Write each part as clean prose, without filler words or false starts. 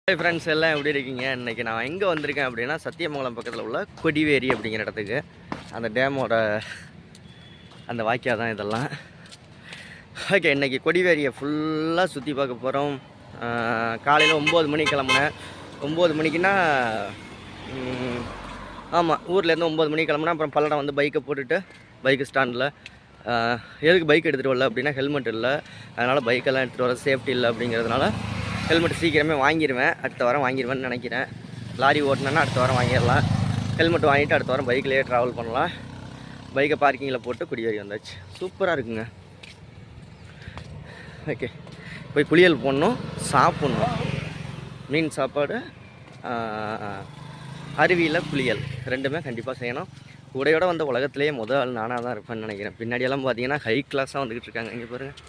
Hi friends எல்லாம் எப்படி இருக்கீங்க? இன்றைக்கி நான் எங்கே வந்திருக்கேன் அப்படின்னா சத்தியமங்கலம் பக்கத்தில் உள்ள கொடிவேரி அப்படிங்கிற இடத்துக்கு. அந்த டேமோட அந்த வாய்க்கால் தான் இதெல்லாம். ஓகே, இன்றைக்கி கொடிவேரியை ஃபுல்லாக சுற்றி பார்க்க போகிறோம். காலையில் 9 மணிக்கு கிளம்புனேன். 9 மணிக்குன்னா ஆமாம், ஊர்லேருந்து 9 மணிக்கு கிளம்புனேன். அப்புறம் பல்லடம் வந்து பைக்கை போட்டுட்டு பைக்கு ஸ்டாண்டில் எதுக்கு பைக் எடுத்துகிட்டு வரல அப்படின்னா ஹெல்மெட் இல்லை, அதனால் பைக்கெல்லாம் எடுத்துகிட்டு வர சேஃப்டி இல்லை அப்படிங்கிறதுனால ஹெல்மெட் சீக்கிரமே வாங்கிடுவேன். அடுத்த வாரம் வாங்கிடுவேன்னு நினைக்கிறேன். லாரி ஓட்டினேன்னா அடுத்த வாரம் வாங்கிடலாம். ஹெல்மெட் வாங்கிட்டு அடுத்த வாரம் பைக்லேயே ட்ராவல் பண்ணலாம். பைக்கை பார்க்கிங்கில் போட்டு கொடிவேரி வந்தாச்சு. சூப்பராக இருக்குங்க. ஓகே, போய் குளியல் போடணும், சாப்பிட்ணும். மீன் சாப்பாடு, அருவியில் குளியல் ரெண்டுமே கண்டிப்பாக செய்யணும். கூடையோட வந்த உலகத்துலேயே முதல் ஆள் நானாக தான் இருப்பேன்னு நினைக்கிறேன். பின்னாடியெல்லாம் பார்த்தீங்கன்னா ஹை கிளாஸாக வந்துக்கிட்டு இருக்காங்க. இங்கே பாருங்கள்.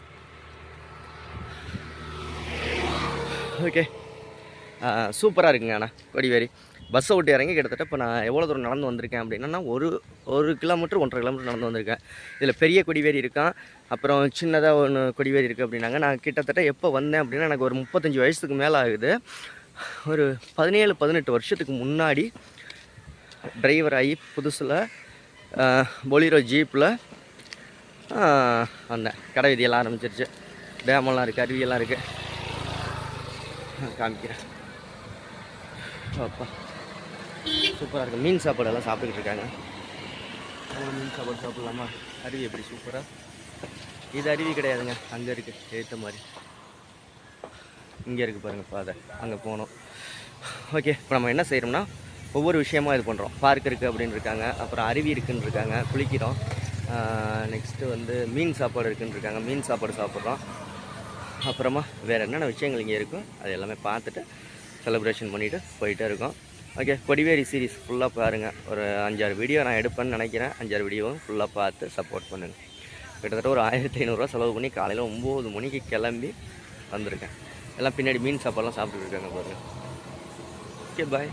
ஓகே, சூப்பராக இருக்குங்க. ஆனால் கொடிவேரி பஸ்ஸை விட்டு இறங்கி கிட்டத்தட்ட இப்போ நான் எவ்வளோ தூரம் நடந்து வந்திருக்கேன் அப்படின்னா ஒரு கிலோமீட்டர் 1.5 கிலோமீட்டர் நடந்து வந்திருக்கேன். இதில் பெரிய கொடிவேரி இருக்கான், அப்புறம் சின்னதாக ஒன்று கொடிவேரி இருக்குது அப்படின்னாங்க. நான் கிட்டத்தட்ட எப்போ வந்தேன் அப்படின்னா எனக்கு ஒரு 35 வயசுக்கு மேலே ஆகுது. ஒரு 17-18 வருஷத்துக்கு முன்னாடி டிரைவர் ஆகி புதுசில் பொலிரோ ஜீப்பில் வந்தேன். கடை வீதியெல்லாம் ஆரம்பிச்சிருச்சு, டேமெல்லாம் இருக்குது, அருவியெல்லாம் இருக்குது. காமிக்கிறேன். அப்பா சூப்பராக இருக்குது. மீன் சாப்பாடெல்லாம் சாப்பிட்டுக்கிட்டு இருக்காங்க. மீன் சாப்பாடு சாப்பிட்லாமா? அருவி எப்படி சூப்பராக. இது அருவி கிடையாதுங்க, அங்கே இருக்குது ஏற்ற மாதிரி. இங்கே இருக்குது பாருங்கள் பாதை, அங்கே போகணும். ஓகே, இப்போ நம்ம என்ன செய்கிறோம்னா ஒவ்வொரு விஷயமாக இது பண்ணுறோம். பார்க் இருக்குது அப்படின்னு இருக்காங்க, அப்புறம் அருவி இருக்குன்னு இருக்காங்க, குளிக்கிறோம். நெக்ஸ்ட்டு வந்து மீன் சாப்பாடு இருக்குன்னு இருக்காங்க, மீன் சாப்பாடு சாப்பிட்றோம். அப்புறமா வேறு என்னென்ன விஷயங்கள் இங்கே இருக்கும் அது எல்லாமே பார்த்துட்டு செலிப்ரேஷன் பண்ணிவிட்டு போயிட்டே இருக்கோம். ஓகே, கொடிவேரி சீரீஸ் ஃபுல்லாக பாருங்கள். ஒரு 5-6 வீடியோ நான் எடுப்பேன்னு நினைக்கிறேன். 5-6 வீடியோவும் ஃபுல்லாக பார்த்து சப்போர்ட் பண்ணுங்கள். கிட்டத்தட்ட ஒரு 1500 செலவு பண்ணி காலையில் 9 மணிக்கு கிளம்பி வந்திருக்கேன். எல்லாம் பின்னாடி மீன் சாப்பாடெல்லாம் சாப்பிட்டுட்டு இருக்காங்க பாருங்கள். ஓகே, பாய்.